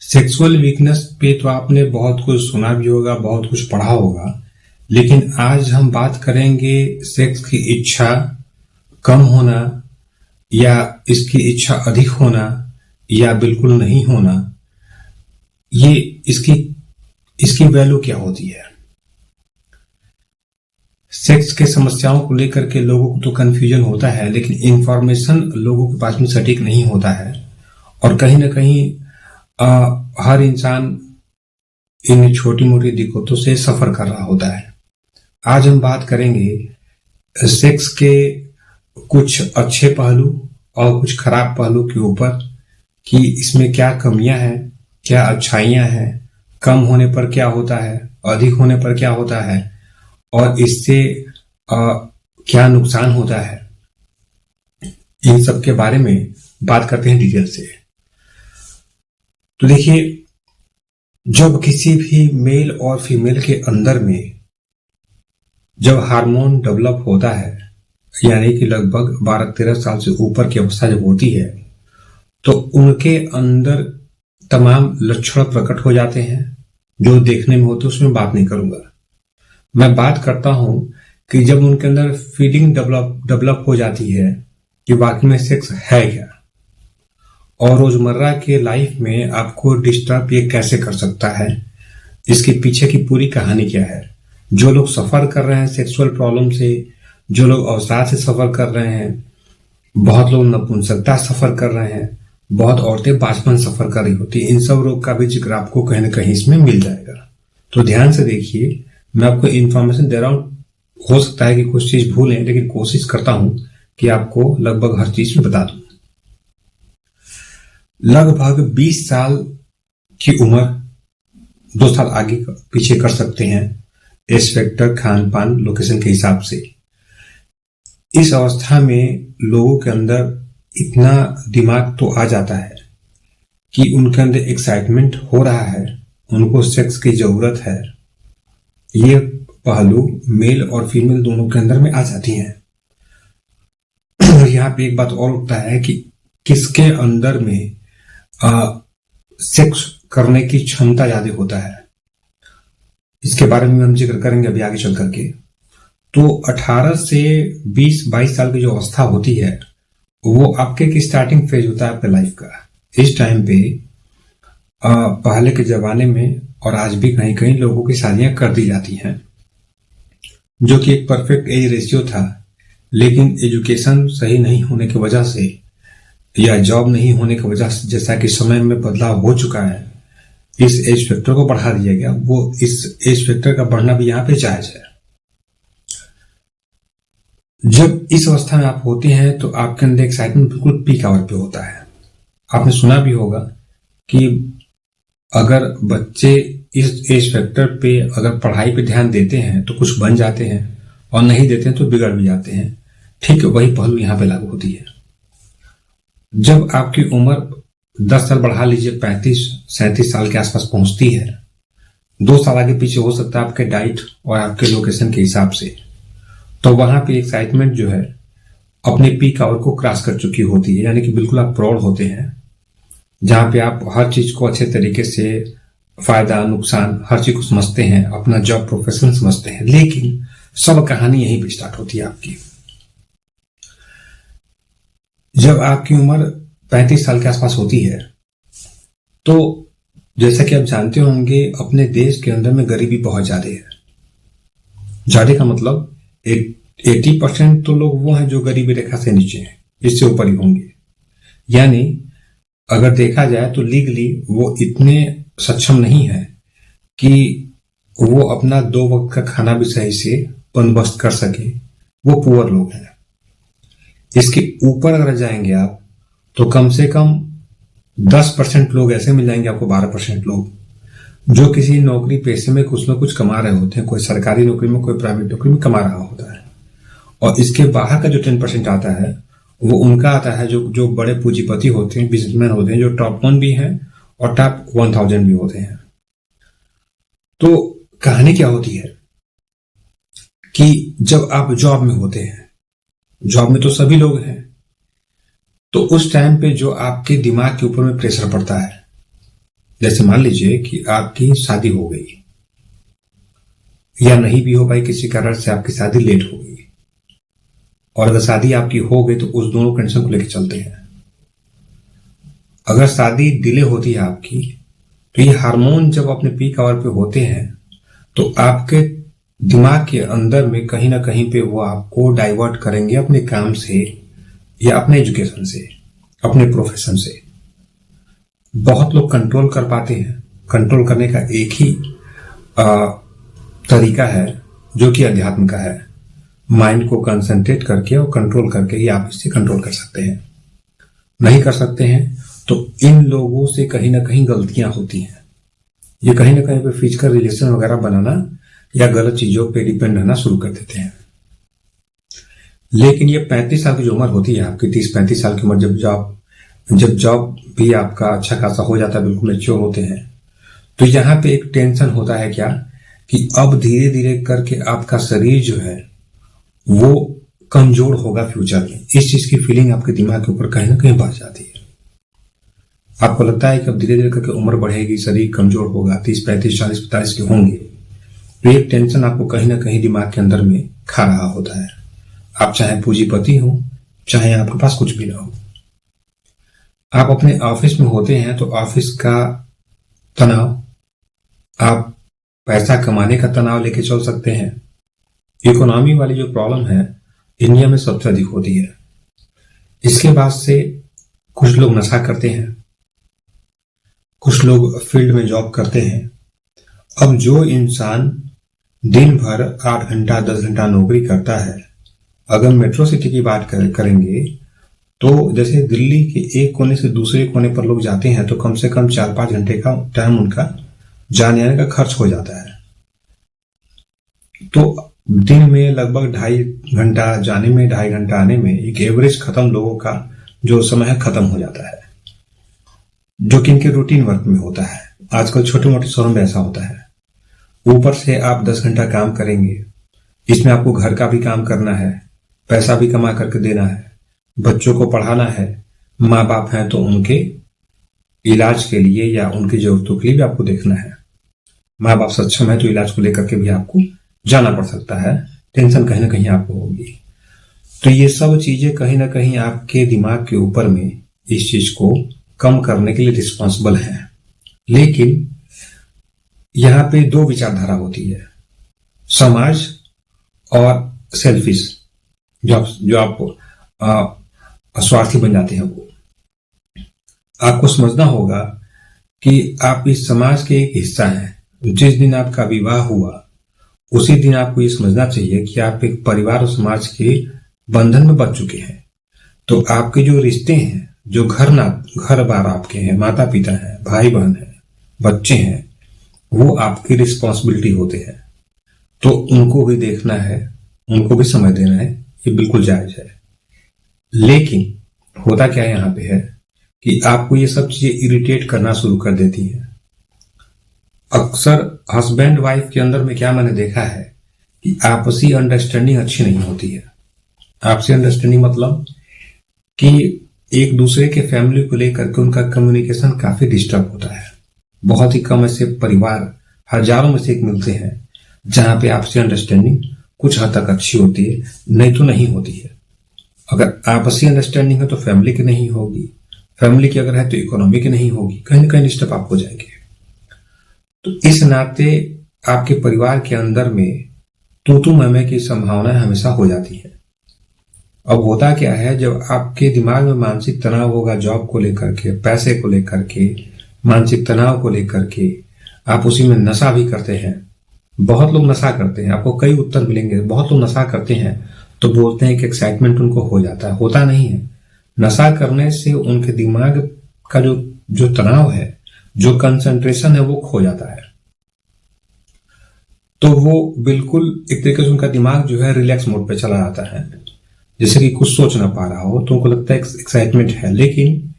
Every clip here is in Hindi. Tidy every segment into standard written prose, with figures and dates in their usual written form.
सेक्सुअल वीकनेस पे तो आपने बहुत कुछ सुना भी होगा, बहुत कुछ पढ़ा होगा, लेकिन आज हम बात करेंगे सेक्स की इच्छा कम होना या इसकी इच्छा अधिक होना या बिल्कुल नहीं होना। ये इसकी इसकी वैल्यू क्या होती है। सेक्स के समस्याओं को लेकर के लोगों को तो कंफ्यूजन होता है, लेकिन इंफॉर्मेशन लोगों के पास में सटीक नहीं होता है और कहीं ना कहीं हर इंसान इन छोटी मोटी दिक्कतों से सफर कर रहा होता है। आज हम बात करेंगे सेक्स के कुछ अच्छे पहलू और कुछ खराब पहलू के ऊपर कि इसमें क्या कमियां हैं, क्या अच्छाइयां हैं, कम होने पर क्या होता है, अधिक होने पर क्या होता है और इससे क्या नुकसान होता है। इन सब के बारे में बात करते हैं डिटेल से। तो देखिए, जब किसी भी मेल और फीमेल के अंदर में जब हार्मोन डेवलप होता है, यानी कि लगभग 12-13 साल से ऊपर की अवस्था जब होती है, तो उनके अंदर तमाम लक्षण प्रकट हो जाते हैं जो देखने में होते, उसमें बात नहीं करूंगा। मैं बात करता हूं कि जब उनके अंदर फीलिंग डेवलप हो जाती है कि वाकई में सेक्स है क्या, और रोजमर्रा के लाइफ में आपको डिस्टर्ब ये कैसे कर सकता है, इसके पीछे की पूरी कहानी क्या है। जो लोग सफर कर रहे हैं सेक्सुअल प्रॉब्लम से, जो लोग अवसाद से सफर कर रहे हैं, बहुत लोग नपुंसकता सफर कर रहे हैं, बहुत औरतें बाचपन सफर कर रही होती है, इन सब रोग का भी जिक्र आपको कहीं ना कहीं इसमें मिल जाएगा। तो ध्यान से देखिए, मैं आपको इंफॉर्मेशन दे रहा हूं, हो सकता है कि कुछ चीज भूलें, लेकिन कोशिश करता हूं कि आपको लगभग हर चीज में बता दूं। लगभग 20 साल की उम्र, 2 साल आगे पीछे कर सकते हैं एज फैक्टर, खान पान, लोकेशन के हिसाब से। इस अवस्था में लोगों के अंदर इतना दिमाग तो आ जाता है कि उनके अंदर एक्साइटमेंट हो रहा है, उनको सेक्स की जरूरत है। ये पहलू मेल और फीमेल दोनों के अंदर में आ जाती हैं। यहाँ पे एक बात और उठता है कि किसके अंदर में सेक्स करने की क्षमता ज्यादा होता है, इसके बारे में हम जिक्र करेंगे अभी आगे चल करके। तो 18 से 20-22 साल की जो अवस्था होती है, वो आपके एक स्टार्टिंग फेज होता है आपके लाइफ का। इस टाइम पे पहले के जमाने में और आज भी कहीं कहीं लोगों की शादियां कर दी जाती हैं, जो कि एक परफेक्ट एज रेशियो था, लेकिन एजुकेशन सही नहीं होने की वजह से या जॉब नहीं होने की वजह से, जैसा कि समय में बदलाव हो चुका है, इस एज फैक्टर को बढ़ा दिया गया। वो इस एज फैक्टर का बढ़ना भी यहाँ पे जायज है। जब इस अवस्था में आप होते हैं तो आपके अंदर एक्साइटमेंट बिल्कुल पीक आवर पे होता है। आपने सुना भी होगा कि अगर बच्चे इस एज फैक्टर पे अगर पढ़ाई पे ध्यान देते हैं तो कुछ बन जाते हैं, और नहीं देते हैं तो बिगड़ भी जाते हैं। ठीक है, वही पहलू यहाँ पे लागू होती है। जब आपकी उम्र 10 साल बढ़ा लीजिए, 35-37 साल के आसपास पहुंचती है, 2 साल आगे पीछे हो सकता है आपके डाइट और आपके लोकेशन के हिसाब से, तो वहां पे एक्साइटमेंट जो है अपने पीक आवर को क्रॉस कर चुकी होती है, यानी कि बिल्कुल आप प्रौढ़ होते हैं, जहां पे आप हर चीज को अच्छे तरीके से, फायदा नुकसान हर चीज को समझते हैं, अपना जॉब प्रोफेशन समझते हैं। लेकिन सब कहानी यहीं पे स्टार्ट होती है आपकी। जब आपकी उम्र 35 साल के आसपास होती है, तो जैसा कि आप जानते होंगे, अपने देश के अंदर में गरीबी बहुत ज्यादा है। ज्यादा का मतलब 80% तो लोग वो हैं जो गरीबी रेखा से नीचे हैं, इससे ऊपर ही होंगे। यानी अगर देखा जाए तो लीगली वो इतने सक्षम नहीं है कि वो अपना 2 वक्त का खाना भी सही से बंदोबस्त कर सके, वो पुअर लोग हैं। इसके ऊपर अगर जाएंगे आप तो कम से कम 10% लोग ऐसे मिल जाएंगे आपको, 12% लोग जो किसी नौकरी पेशे में कुछ ना कुछ कमा रहे होते हैं, कोई सरकारी नौकरी में, कोई प्राइवेट नौकरी में कमा रहा होता है। और इसके बाहर का जो 10% आता है, वो उनका आता है जो बड़े पूंजीपति होते हैं, बिजनेसमैन होते हैं, जो टॉप 1 भी हैं और टॉप 1000 भी होते हैं। तो कहानी क्या होती है कि जब आप जॉब में होते हैं, जॉब में तो सभी लोग हैं, तो उस टाइम पे जो आपके दिमाग के ऊपर में प्रेशर पड़ता है, जैसे मान लीजिए कि आपकी शादी हो गई या नहीं भी हो पाई, किसी कारण से आपकी शादी लेट हो गई, और अगर शादी आपकी हो गई तो उस दोनों कंडीशन को लेकर चलते हैं। अगर शादी डिले होती है आपकी, तो ये हार्मोन जब अपने पीक आवर पे होते हैं तो आपके दिमाग के अंदर में कहीं ना कहीं पे वो आपको डाइवर्ट करेंगे अपने काम से या अपने एजुकेशन से, अपने प्रोफेशन से। बहुत लोग कंट्रोल कर पाते हैं। कंट्रोल करने का एक ही तरीका है जो कि अध्यात्म का है। माइंड को कंसंट्रेट करके और कंट्रोल करके ही आप इससे कंट्रोल कर सकते हैं। नहीं कर सकते हैं तो इन लोगों से कहीं ना कहीं गलतियां होती हैं। ये कहीं ना कहीं पे फिजिकल रिलेशन वगैरह बनाना या गलत चीजों पे डिपेंड रहना शुरू कर देते हैं। लेकिन ये 35 साल की जो उम्र होती है आपकी, 30-35 साल की उम्र, जब जॉब भी आपका अच्छा खासा हो जाता है, बिल्कुल मैच्योर होते हैं, तो यहाँ पे एक टेंशन होता है क्या कि अब धीरे धीरे करके आपका शरीर जो है वो कमजोर होगा फ्यूचर में। इस चीज की फीलिंग आपके दिमाग के ऊपर कहीं ना कहीं बढ़ जाती है। आपको लगता है कि अब धीरे धीरे करके उम्र बढ़ेगी, शरीर कमजोर होगा, 30-35, 40-45 के होंगे, तो एक टेंशन आपको कहीं ना कहीं दिमाग के अंदर में खा रहा होता है। आप चाहे पूंजीपति हो, चाहे आपके पास कुछ भी ना हो, आप अपने ऑफिस में होते हैं तो ऑफिस का तनाव, आप पैसा कमाने का तनाव लेके चल सकते हैं। इकोनॉमी वाली जो प्रॉब्लम है इंडिया में सबसे अधिक होती है। इसके बाद से कुछ लोग नशा करते हैं, कुछ लोग फील्ड में जॉब करते हैं। अब जो इंसान दिन भर 8 घंटा 10 घंटा नौकरी करता है, अगर मेट्रो सिटी की बात करेंगे तो जैसे दिल्ली के एक कोने से दूसरे कोने पर लोग जाते हैं तो कम से कम 4-5 घंटे का टाइम उनका जाने आने का खर्च हो जाता है। तो दिन में लगभग 2.5 घंटा जाने में, 2.5 घंटा आने में, एक एवरेज खत्म लोगों का जो समय है खत्म हो जाता है, जो कि इनके रूटीन वर्क में होता है। आजकल छोटे मोटे शहरों में ऐसा होता है। ऊपर से आप 10 घंटा काम करेंगे, इसमें आपको घर का भी काम करना है, पैसा भी कमा करके देना है, बच्चों को पढ़ाना है, माँ बाप हैं तो उनके इलाज के लिए या उनकी जरूरतों के लिए भी आपको देखना है। माँ बाप सक्षम है तो इलाज को लेकर के भी आपको जाना पड़ सकता है, टेंशन कहीं ना कहीं आपको होगी। तो ये सब चीजें कहीं ना कहीं आपके दिमाग के ऊपर में इस चीज को कम करने के लिए रिस्पॉन्सिबल है। लेकिन यहाँ पे 2 विचारधारा होती है, समाज और सेल्फिश, जो आप स्वार्थी बन जाते हैं। वो आपको समझना होगा कि आप इस समाज के एक हिस्सा हैं। जिस दिन आपका विवाह हुआ उसी दिन आपको ये समझना चाहिए कि आप एक परिवार और समाज के बंधन में बंध चुके हैं। तो आपके जो रिश्ते हैं, जो घर बार आपके हैं, माता पिता हैं, भाई बहन हैं, बच्चे हैं, वो आपकी रिस्पॉन्सिबिलिटी होते हैं। तो उनको भी देखना है, उनको भी समय देना है, ये बिल्कुल जायज है। लेकिन होता क्या यहाँ पे है कि आपको ये सब चीजें इरिटेट करना शुरू कर देती हैं। अक्सर हस्बैंड वाइफ के अंदर में क्या मैंने देखा है कि आपसी अंडरस्टैंडिंग अच्छी नहीं होती है। आपसी अंडरस्टैंडिंग मतलब कि एक दूसरे के फैमिली को लेकर के उनका कम्युनिकेशन काफी डिस्टर्ब होता है। बहुत ही कम ऐसे परिवार, हजारों में से एक मिलते हैं जहां पे आपसी अंडरस्टैंडिंग कुछ हद तक अच्छी होती है, नहीं तो नहीं होती है। अगर आपसी अंडरस्टैंडिंग है तो फैमिली की नहीं होगी, फैमिली की अगर है तो इकोनॉमी की नहीं होगी, कहीं ना कहीं डिस्टर्ब आप हो जाएंगे। तो इस नाते आपके परिवार के अंदर में तू मैं की संभावना हमेशा हो जाती है। अब होता क्या है, जब आपके दिमाग में मानसिक तनाव होगा, जॉब को लेकर के, पैसे को लेकर के, मानसिक तनाव को लेकर के, आप उसी में नशा भी करते हैं। बहुत लोग नशा करते हैं, आपको कई उत्तर मिलेंगे। बहुत लोग नशा करते हैं तो बोलते हैं कि एक्साइटमेंट उनको हो जाता है, होता नहीं है। नशा करने से उनके दिमाग का जो तनाव है, जो कंसंट्रेशन है, वो खो जाता है। तो वो बिल्कुल एक तरीके से उनका दिमाग जो है रिलैक्स मोड पे चला जाता है, जैसे कि कुछ सोच ना पा रहा हो, तो उनको लगता है एक्साइटमेंट है। लेकिन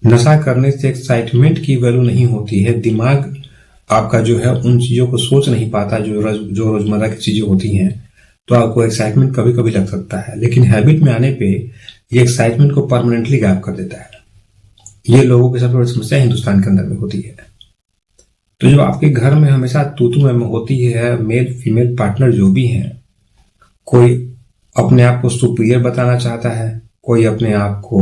नशा करने से एक्साइटमेंट की वैल्यू नहीं होती है। दिमाग आपका जो है उन चीजों को सोच नहीं पाता जो रोजमर्रा की चीजें होती हैं। तो आपको एक्साइटमेंट कभी कभी लग सकता है, लेकिन हैबिट में आने पे ये एक्साइटमेंट को परमानेंटली गायब कर देता है। ये लोगों की सबसे बड़ी समस्या हिंदुस्तान के अंदर में होती है। तो जब आपके घर में हमेशा तू मैं होती है, मेल फीमेल पार्टनर जो भी हैं, कोई अपने आप को सुपीरियर बताना चाहता है, कोई अपने आप को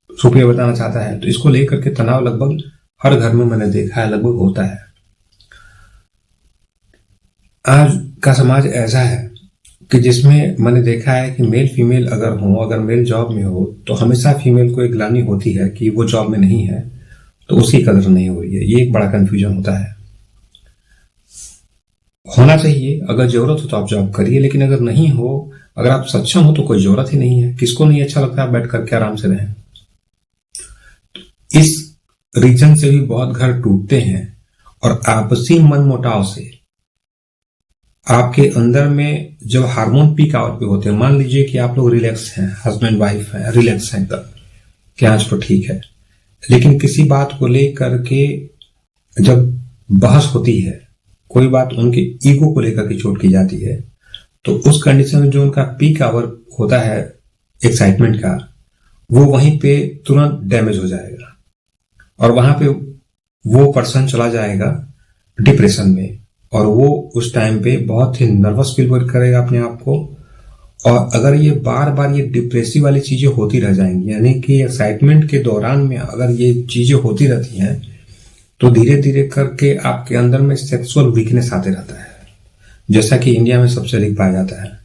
सुपीरियर बताना चाहता है, तो इसको लेकर के तनाव लगभग हर घर में मैंने देखा है, लगभग होता है। आज का समाज ऐसा है कि जिसमें मैंने देखा है कि मेल फीमेल अगर हो, अगर मेल जॉब में हो तो हमेशा फीमेल को एक ग्लानि होती है कि वो जॉब में नहीं है तो उसकी कदर नहीं हो रही है। ये एक बड़ा कंफ्यूजन होता है। होना चाहिए, अगर जरूरत हो तो आप जॉब करिए, लेकिन अगर नहीं हो, अगर आप सक्षम हो तो कोई जरूरत ही नहीं है। किसको नहीं अच्छा लगता है बैठ करके आराम से रहें। इस रीजन से भी बहुत घर टूटते हैं और आपसी मनमुटाव से आपके अंदर में जब हार्मोन पीक आवर पे होते हैं, मान लीजिए कि आप लोग रिलैक्स हैं, हस्बैंड वाइफ है, रिलैक्स हैं, तब क्या आज तो ठीक है, लेकिन किसी बात को लेकर के जब बहस होती है, कोई बात उनके ईगो को लेकर के चोट की जाती है, तो उस कंडीशन में जो उनका पीक आवर होता है एक्साइटमेंट का, वो वहीं पे तुरंत डैमेज हो जाएगा और वहां पे वो पर्सन चला जाएगा डिप्रेशन में, और वो उस टाइम पे बहुत ही नर्वस फील करेगा अपने आप को। और अगर ये बार बार ये डिप्रेसिव वाली चीजें होती रह जाएंगी, यानी कि एक्साइटमेंट के दौरान में अगर ये चीजें होती रहती हैं, तो धीरे धीरे करके आपके अंदर में सेक्सुअल वीकनेस आते रहता है, जैसा कि इंडिया में सबसे अधिक पाया जाता है।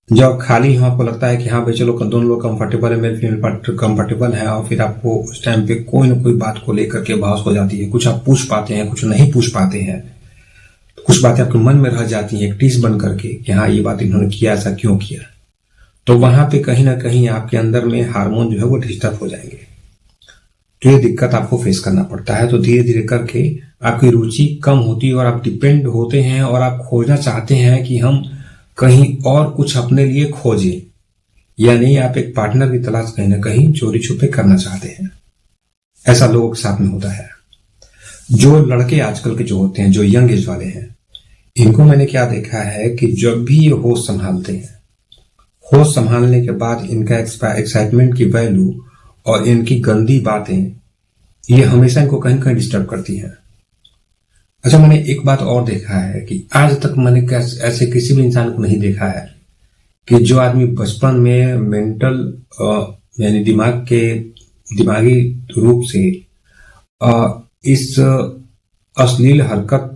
जब खाली हो, आपको लगता है कि हाँ भाई चलो दोनों लोग कंफर्टेबल है, मेल फीमेल पार्टनर कंफर्टेबल है, और फिर आपको उस टाइम पे कोई ना कोई बात को लेकर के बहस हो जाती है। कुछ आप पूछ पाते हैं, कुछ नहीं पूछ पाते हैं, कुछ बातें आपके मन में रह जाती हैं एक टीस बन करके कि हाँ ये बात इन्होंने किया, ऐसा क्यों किया। तो वहां पे कहीं ना कहीं आपके अंदर में हार्मोन जो है वो डिस्टर्ब हो जाएंगे, तो ये दिक्कत आपको फेस करना पड़ता है। तो धीरे धीरे करके आपकी रुचि कम होती है और आप डिपेंड होते हैं और आप खोजना चाहते हैं कि हम कहीं और कुछ अपने लिए खोजें, यानी आप एक पार्टनर की तलाश कहीं ना कहीं चोरी छुपे करना चाहते हैं। ऐसा लोगों के साथ में होता है। जो लड़के आजकल के जो होते हैं, जो यंग एज वाले हैं, इनको मैंने क्या देखा है कि जब भी ये होश संभालते हैं, होश संभालने के बाद इनका एक्साइटमेंट की वैल्यू और इनकी गंदी बातें ये हमेशा इनको कहीं कहीं डिस्टर्ब करती हैं। अच्छा, मैंने एक बात और देखा है कि आज तक मैंने ऐसे किसी भी इंसान को नहीं देखा है कि जो आदमी बचपन में मेंटल यानी दिमागी रूप से इस अश्लील हरकत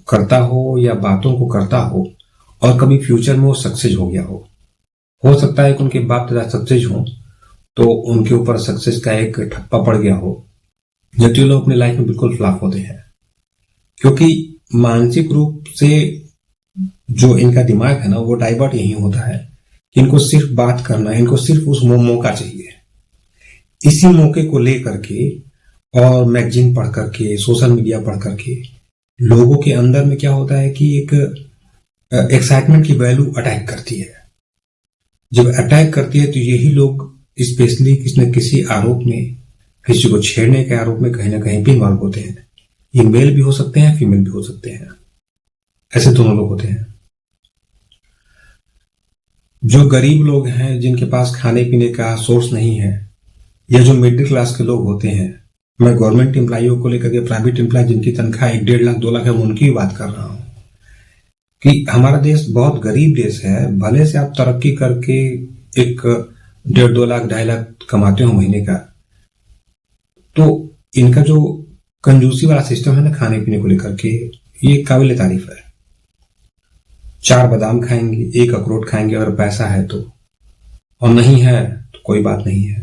करता हो या बातों को करता हो और कभी फ्यूचर में वो सक्सेस हो गया हो सकता है कि उनके बाप दादा सक्सेस हो तो उनके ऊपर सक्सेस का एक ठप्पा पड़ गया हो, जबकि लोग अपनी लाइफ में बिल्कुल फ्लॉप होते हैं, क्योंकि मानसिक रूप से जो इनका दिमाग है ना वो डाइवर्ट यही होता है कि इनको सिर्फ बात करना है, इनको सिर्फ उस मौका चाहिए। इसी मौके को लेकर के और मैगजीन पढ़ करके, सोशल मीडिया पढ़ करके लोगों के अंदर में क्या होता है कि एक एक्साइटमेंट की वैल्यू अटैक करती है। जब अटैक करती है तो यही लोग स्पेशली किसी न किसी आरोप में, किसी को छेड़ने के आरोप में कहीं ना कहीं भी इन्वॉल्व होते हैं। ये मेल भी हो सकते हैं, फीमेल भी हो सकते हैं, ऐसे दोनों लोग होते हैं। जो गरीब लोग हैं, जिनके पास खाने पीने का सोर्स नहीं है, या जो मिडिल क्लास के लोग होते हैं, मैं गवर्नमेंट एम्प्लॉइयों को लेकर के प्राइवेट एम्प्लॉय जिनकी तनख्वाह 1-1.5 लाख 2 लाख है, उनकी बात कर रहा हूं कि हमारा देश बहुत गरीब देश है। भले से आप तरक्की करके एक 1.5-2 लाख 2.5 लाख कमाते हो महीने का, तो इनका जो कंजूसी वाला सिस्टम है ना खाने पीने को लेकर के, ये काबिल तारीफ है। 4 बादाम खाएंगे, 1 अखरोट खाएंगे अगर पैसा है तो, और नहीं है तो कोई बात नहीं है।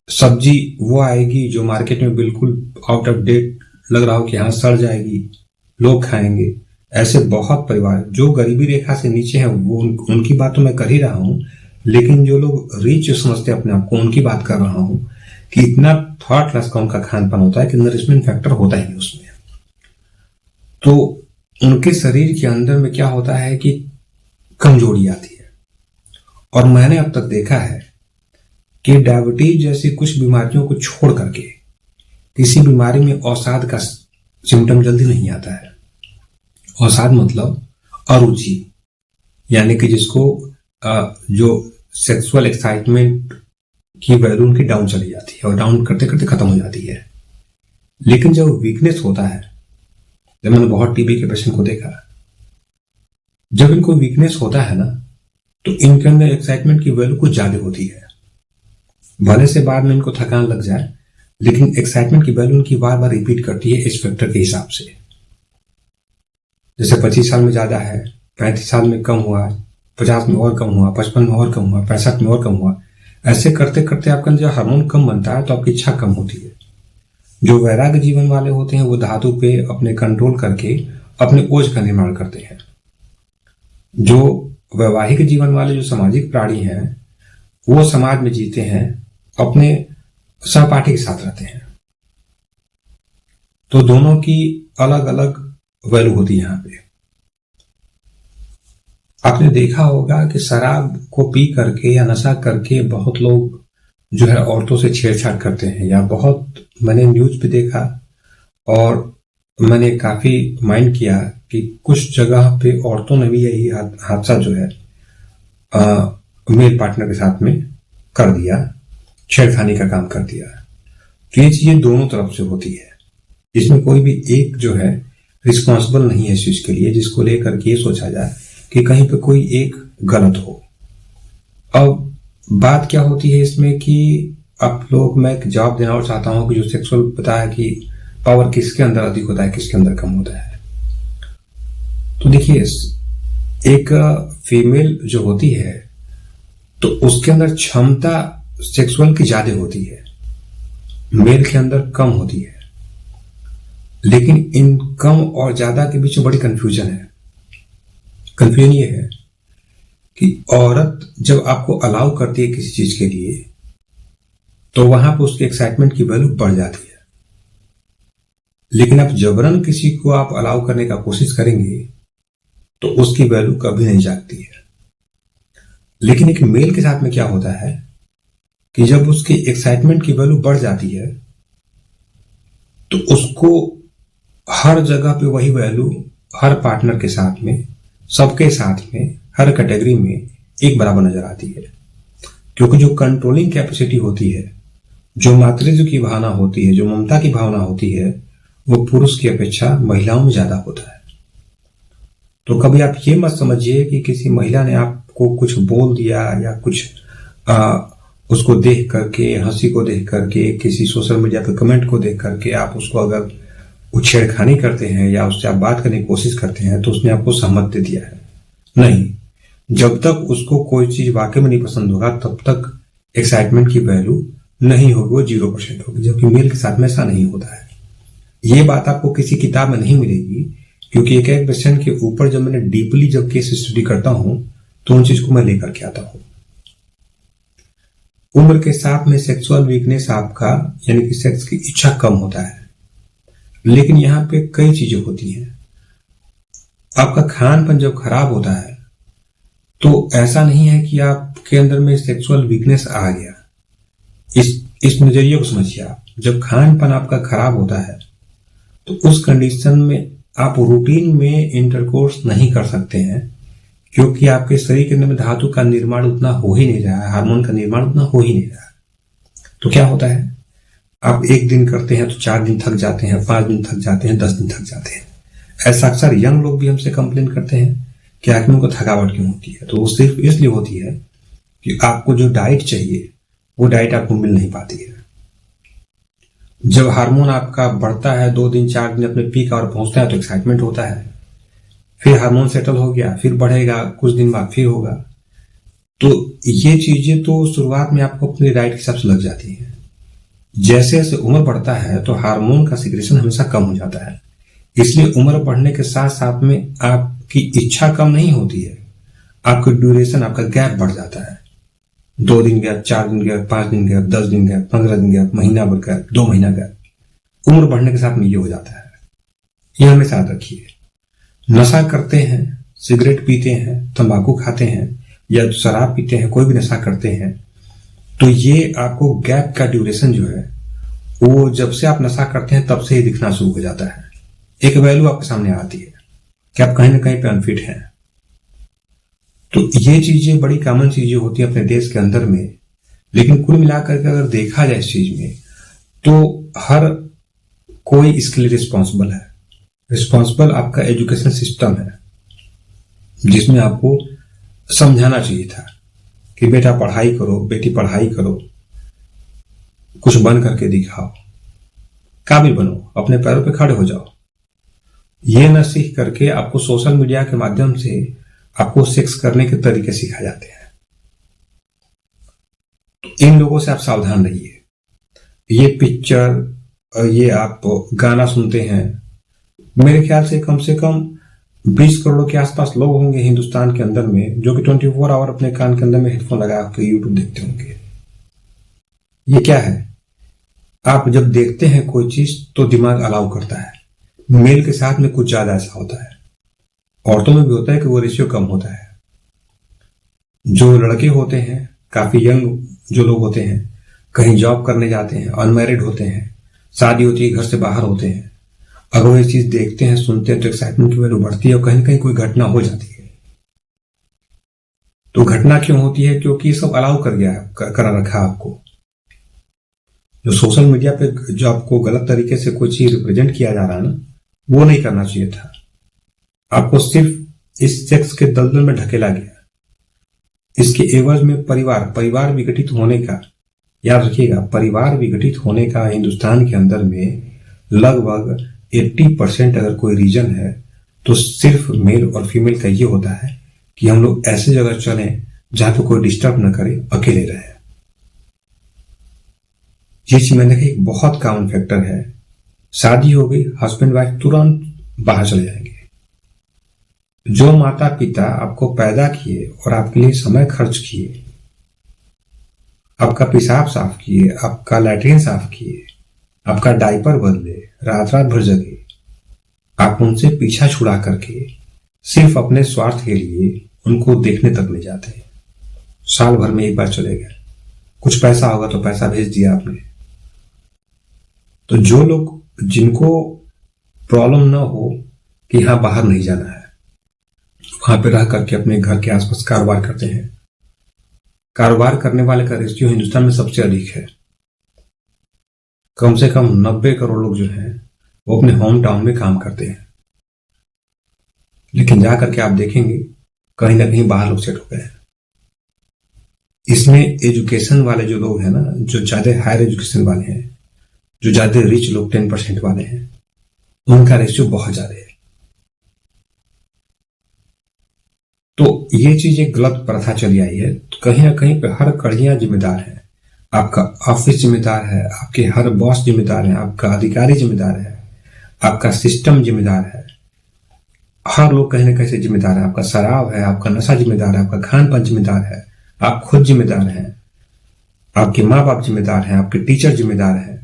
सब्जी वो आएगी जो मार्केट में बिल्कुल आउट ऑफ डेट लग रहा हो कि हाँ सड़ जाएगी, लोग खाएंगे। ऐसे बहुत परिवार जो गरीबी रेखा से नीचे हैं, वो उनकी बात तो मैं कर ही रहा हूं, लेकिन जो लोग रिच समझते हैं अपने आप को, उनकी बात कर रहा हूं कि इतना थॉटलेस का उनका खान पान होता है कि नरिशमेंट फैक्टर होता ही नहीं उसमें। तो उनके शरीर के अंदर में क्या होता है कि कमजोरी आती है। और मैंने अब तक देखा है कि डायबिटीज जैसी कुछ बीमारियों को छोड़ करके किसी बीमारी में अवसाद का सिम्टम जल्दी नहीं आता है। अवसाद मतलब अरुचि, यानी कि जिसको जो सेक्सुअल एक्साइटमेंट की वैल्यू उनकी डाउन चली जाती है और डाउन करते करते खत्म हो जाती है। लेकिन जब वीकनेस होता है, जब मैंने बहुत टीबी के पेशेंट को देखा, जब इनको वीकनेस होता है ना, तो इनके अंदर एक्साइटमेंट की वैल्यू कुछ ज्यादा होती है। भले से बाद में इनको थकान लग जाए, लेकिन एक्साइटमेंट की वैल्यू उनकी बार बार रिपीट करती है इस फैक्टर के हिसाब से। जैसे 25 साल में ज्यादा है, 35 साल में कम हुआ, 50 में और कम हुआ, 55 में और कम हुआ, 65 में और कम हुआ। ऐसे करते करते आपका जब हार्मोन कम बनता है तो आपकी इच्छा कम होती है। जो वैराग्य जीवन वाले होते हैं वो धातु पे अपने कंट्रोल करके अपने ओज का निर्माण करते हैं। जो वैवाहिक जीवन वाले, जो सामाजिक प्राणी हैं, वो समाज में जीते हैं, अपने सहपाठी के साथ रहते हैं। तो दोनों की अलग अलग वैल्यू होती है। यहाँ पे आपने देखा होगा कि शराब को पी करके या नशा करके बहुत लोग जो है औरतों से छेड़छाड़ करते हैं, या बहुत मैंने न्यूज पे देखा और मैंने काफी माइंड किया कि कुछ जगह पे औरतों ने भी यही हादसा जो है मेल पार्टनर के साथ में कर दिया, छेड़खानी का काम कर दिया। तो ये चीजें दोनों तरफ से होती है, इसमें कोई भी एक जो है रिस्पॉन्सिबल नहीं है इस चीज के लिए, जिसको लेकर के ये सोचा जाए कि कहीं पे कोई एक गलत हो। अब बात क्या होती है इसमें कि आप लोग, मैं एक जवाब देना और चाहता हूं कि जो सेक्सुअल बताया कि पावर किसके अंदर अधिक होता है, किसके अंदर कम होता है। तो देखिए, एक फीमेल जो होती है तो उसके अंदर क्षमता सेक्सुअल की ज्यादा होती है, मेल के अंदर कम होती है। लेकिन इन कम और ज्यादा के बीच में बड़ी कंफ्यूजन है। कंफ्यूजन ये है कि औरत जब आपको अलाउ करती है किसी चीज के लिए, तो वहां पर उसके एक्साइटमेंट की वैल्यू बढ़ जाती है। लेकिन आप जबरन किसी को आप अलाउ करने का कोशिश करेंगे तो उसकी वैल्यू कभी नहीं जागती है। लेकिन एक मेल के साथ में क्या होता है कि जब उसकी एक्साइटमेंट की वैल्यू बढ़ जाती है तो उसको हर जगह पे वही वैल्यू, हर पार्टनर के साथ में, सबके साथ में, हर कैटेगरी में एक बराबर नजर आती है। क्योंकि जो कंट्रोलिंग कैपेसिटी होती है, जो मातृत्व की भावना होती है, जो ममता की भावना होती है, वो पुरुष की अपेक्षा महिलाओं में ज्यादा होता है। तो कभी आप ये मत समझिए कि किसी महिला ने आपको कुछ बोल दिया या कुछ उसको देख करके, हंसी को देख करके, किसी सोशल मीडिया पे कमेंट को देख करके आप उसको अगर छेड़खानी करते हैं या उससे आप बात करने की कोशिश करते हैं तो उसने आपको सहमत दे दिया है। नहीं, जब तक उसको कोई चीज वाकई में नहीं पसंद होगा तब तक एक्साइटमेंट की वैल्यू नहीं होगी, वो 0% होगी। जबकि मेल के साथ में ऐसा नहीं होता है। ये बात आपको किसी किताब में नहीं मिलेगी, क्योंकि एक एक पेशेंट के ऊपर जब मैंने डीपली जब केस स्टडी करता हूं तो उन चीज को मैं लेकर के आता हूं। उम्र के साथ में सेक्सुअल वीकनेस आपका, यानी कि सेक्स की इच्छा कम होता है। लेकिन यहाँ पे कई चीजें होती हैं। आपका खान पान जब खराब होता है तो ऐसा नहीं है कि आपके अंदर में सेक्सुअल वीकनेस आ गया। इस नजरिए को समझिए आप। जब खान पान आपका खराब होता है तो उस कंडीशन में आप रूटीन में इंटरकोर्स नहीं कर सकते हैं, क्योंकि आपके शरीर के अंदर में धातु का निर्माण उतना हो ही नहीं रहा है, हार्मोन का निर्माण उतना हो ही नहीं रहा है। तो क्या होता है, आप एक दिन करते हैं तो 4 दिन थक जाते हैं, 5 दिन थक जाते हैं, 10 दिन थक जाते हैं। ऐसा अक्सर यंग लोग भी हमसे कंप्लेन करते हैं कि आदमी को थकावट क्यों होती है। तो वो सिर्फ इसलिए होती है कि आपको जो डाइट चाहिए वो डाइट आपको मिल नहीं पाती है। जब हार्मोन आपका बढ़ता है, 2 दिन 4 दिन अपने पीक आवर पहुंचता है तो एक्साइटमेंट होता है, फिर हार्मोन सेटल हो गया, फिर बढ़ेगा, कुछ दिन बाद फिर होगा। तो ये चीजें तो शुरुआत में आपको अपनी डाइट के हिसाब से लग जाती है। जैसे जैसे उम्र बढ़ता है तो हार्मोन का सिक्रेशन हमेशा कम हो जाता है। इसलिए उम्र बढ़ने के साथ साथ में आपकी इच्छा कम नहीं होती है, आपकी ड्यूरेशन, आपका गैप बढ़ जाता है। 2 दिन गैप, 4 दिन गैप, 5 दिन गैप, 10 दिन गैप, 15 दिन गैप, महीना भर गैप, 2 महीना गैप। उम्र बढ़ने के साथ में ये हो जाता है। ये हमेशा याद रखिए। नशा करते हैं, सिगरेट पीते हैं, तंबाकू खाते हैं या शराब पीते हैं, कोई भी नशा करते हैं, तो ये आपको गैप का ड्यूरेशन जो है वो जब से आप नशा करते हैं तब से ही दिखना शुरू हो जाता है। एक वैल्यू आपके सामने आती है कि आप कहीं ना कहीं पे अनफिट हैं। तो ये चीजें बड़ी कॉमन चीजें होती हैं अपने देश के अंदर में। लेकिन कुल मिलाकर के अगर देखा जाए इस चीज में तो हर कोई इसके लिए रिस्पॉन्सिबल है। रिस्पॉन्सिबल आपका एजुकेशन सिस्टम है, जिसमें आपको समझाना चाहिए था कि बेटा पढ़ाई करो, बेटी पढ़ाई करो, कुछ बन करके दिखाओ, काबिल बनो, अपने पैरों पे खड़े हो जाओ। ये न सीख करके आपको सोशल मीडिया के माध्यम से आपको सेक्स करने के तरीके सिखाए जाते हैं। इन लोगों से आप सावधान रहिए। ये पिक्चर, ये आप गाना सुनते हैं, मेरे ख्याल से कम 20 करोड़ के आसपास लोग होंगे हिंदुस्तान के अंदर में जो कि 24 आवर अपने कान के अंदर में हेडफोन लगा के यूट्यूब देखते होंगे। ये क्या है? आप जब देखते हैं कोई चीज तो दिमाग अलाउ करता है। मेल के साथ में कुछ ज्यादा ऐसा होता है, औरतों में भी होता है कि वो रेशियो कम होता है। जो लड़के होते हैं, काफी यंग जो लोग होते हैं, कहीं जॉब करने जाते हैं, अनमैरिड होते हैं, शादी होती है, घर से बाहर होते हैं, अगर वो ये चीज देखते हैं, सुनते हैं तो एक्साइटमेंट की वैल्यू बढ़ती है और कहीं ना कहीं कोई घटना हो जाती है। तो घटना क्यों होती है? क्योंकि ये सब अलाउ कर गया है, करा रखा आपको। जो सोशल मीडिया पे जो आपको गलत तरीके से कोई चीज रिप्रेजेंट किया जा रहा है ना, वो नहीं करना चाहिए था। आपको सिर्फ इस सेक्स के दलदल में ढकेला गया। इसके एवज में परिवार विघटित होने का, याद रखिएगा, परिवार विघटित होने का हिंदुस्तान के अंदर में लगभग 80% अगर कोई रीजन है तो सिर्फ मेल और फीमेल का ये होता है कि हम लोग ऐसे जगह चलें जहां पे कोई डिस्टर्ब न करे, अकेले रहे। ये चीज मैंने देखा एक बहुत कॉमन फैक्टर है। शादी हो गई, हस्बैंड वाइफ तुरंत बाहर चले जाएंगे। जो माता पिता आपको पैदा किए और आपके लिए समय खर्च किए, आपका पेशाब साफ किए, आपका लैट्रिन साफ किए, आपका डायपर बदले, रात रात भर जगे, आप उनसे पीछा छुड़ा करके सिर्फ अपने स्वार्थ के लिए उनको देखने तक ले जाते हैं। साल भर में एक बार चले गए, कुछ पैसा होगा तो पैसा भेज दिया आपने। तो जो लोग, जिनको प्रॉब्लम ना हो कि हाँ बाहर नहीं जाना है, वहां पे रह करके अपने घर के आसपास कारोबार करते हैं। कारोबार करने वाले का रेशियो हिंदुस्तान में सबसे अधिक है। कम से कम 90 करोड़ लोग जो हैं वो अपने होम टाउन में काम करते हैं, लेकिन जाकर के आप देखेंगे कहीं ना कहीं बाहर लोग सेट हो गए हैं। इसमें एजुकेशन वाले जो लोग हैं ना, जो ज्यादा हायर एजुकेशन वाले हैं, जो ज्यादा रिच लोग 10% वाले हैं, उनका रेशियो बहुत ज्यादा है। तो ये चीज एक गलत प्रथा चली आई है। तो कहीं ना कहीं पे हर कड़ियां जिम्मेदार है। आपका ऑफिस जिम्मेदार है, आपके हर बॉस जिम्मेदार है, आपका अधिकारी जिम्मेदार है, आपका सिस्टम जिम्मेदार है, हर लोग कहीं ना कहीं से जिम्मेदार है। आपका शराब है, आपका नशा जिम्मेदार है, आपका खान पान जिम्मेदार है, आप खुद जिम्मेदार हैं, आपके माँ बाप जिम्मेदार हैं, आपके टीचर जिम्मेदार है,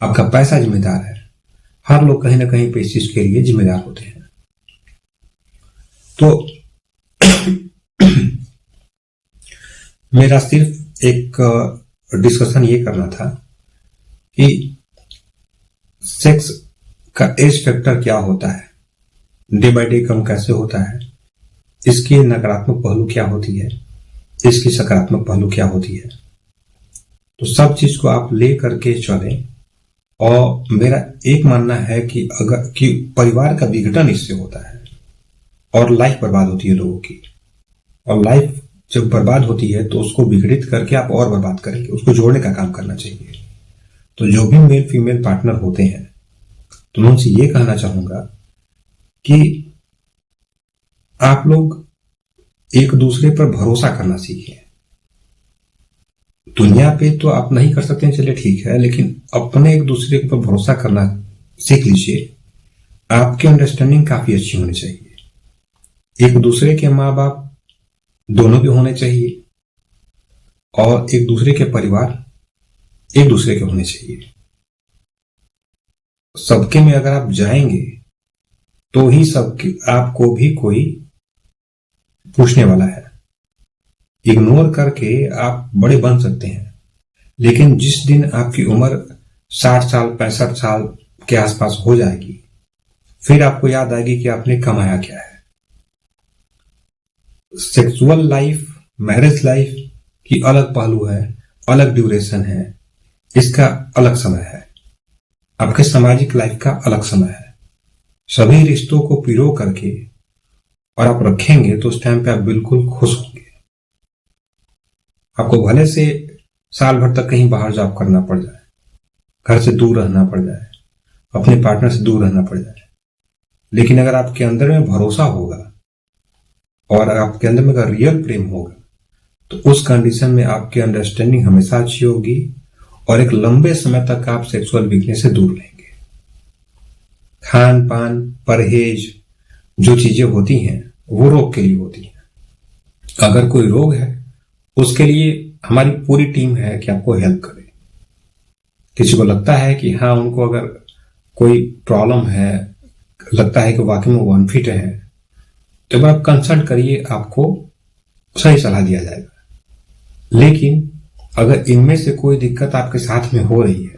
आपका पैसा जिम्मेदार है। हर लोग कहीं ना कहीं पे इस चीज के लिए जिम्मेदार होते हैं। तो मेरा सिर्फ एक डिस्कशन ये करना था कि सेक्स का एज फैक्टर क्या होता है, डे बाय डे कम कैसे होता है, इसकी नकारात्मक पहलू क्या होती है, इसकी सकारात्मक पहलू क्या होती है। तो सब चीज को आप ले करके चलें। और मेरा एक मानना है कि अगर कि परिवार का विघटन इससे होता है और लाइफ बर्बाद होती है लोगों की। और लाइफ जब बर्बाद होती है तो उसको विघटित करके आप और बर्बाद करेंगे, उसको जोड़ने का काम करना चाहिए। तो जो भी मेल फीमेल पार्टनर होते हैं, तो मैं उनसे ये कहना चाहूंगा कि आप लोग एक दूसरे पर भरोसा करना सीखें। दुनिया पे तो आप नहीं कर सकते, चलिए ठीक है, लेकिन अपने एक दूसरे के ऊपर भरोसा करना सीख लीजिए। आपकी अंडरस्टैंडिंग काफी अच्छी होनी चाहिए। एक दूसरे के माँ बाप दोनों के होने चाहिए और एक दूसरे के परिवार एक दूसरे के होने चाहिए। सबके में अगर आप जाएंगे तो ही सबके आपको भी कोई पूछने वाला है। इग्नोर करके आप बड़े बन सकते हैं, लेकिन जिस दिन आपकी उम्र 60 साल 65 साल के आसपास हो जाएगी, फिर आपको याद आएगी कि आपने कमाया क्या है। सेक्सुअल लाइफ, मैरिज लाइफ की अलग पहलू है, अलग ड्यूरेशन है, इसका अलग समय है। आपके सामाजिक लाइफ का अलग समय है। सभी रिश्तों को पिरो करके और आप रखेंगे तो उस टाइम पे आप बिल्कुल खुश होंगे। आपको भले से साल भर तक कहीं बाहर जॉब करना पड़ जाए, घर से दूर रहना पड़ जाए, अपने पार्टनर से दूर रहना पड़ जाए, लेकिन अगर आपके अंदर में भरोसा होगा और आपके अंदर में अगर रियल प्रेम होगा तो उस कंडीशन में आपकी अंडरस्टैंडिंग हमेशा अच्छी होगी और एक लंबे समय तक आप सेक्सुअल वीकनेस से दूर रहेंगे। खान पान, परहेज जो चीजें होती हैं वो रोग के लिए होती हैं। अगर कोई रोग है उसके लिए हमारी पूरी टीम है कि आपको हेल्प करे। किसी को लगता है कि हाँ, उनको अगर कोई प्रॉब्लम है, लगता है कि वाकई में वो अनफिट है, तो आप कंसल्ट करिए, आपको सही सलाह दिया जाएगा। लेकिन अगर इनमें से कोई दिक्कत आपके साथ में हो रही है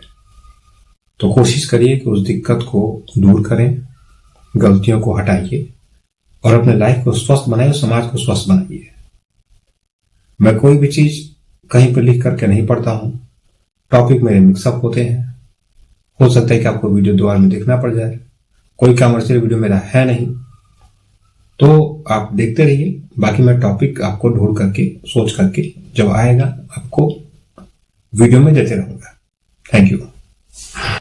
तो कोशिश करिए कि उस दिक्कत को दूर करें, गलतियों को हटाइए और अपने लाइफ को स्वस्थ बनाइए, समाज को स्वस्थ बनाइए। मैं कोई भी चीज कहीं पर लिख करके नहीं पढ़ता हूं, टॉपिक मेरे मिक्सअप होते हैं। हो सकता है कि आपको वीडियो दोबारा में देखना पड़ जाए, कोई कमर्शियल वीडियो मेरा है नहीं, तो आप देखते रहिए। बाकी मैं टॉपिक आपको ढूंढ करके, सोच करके जब आएगा आपको वीडियो में देते रहूंगा। Thank you.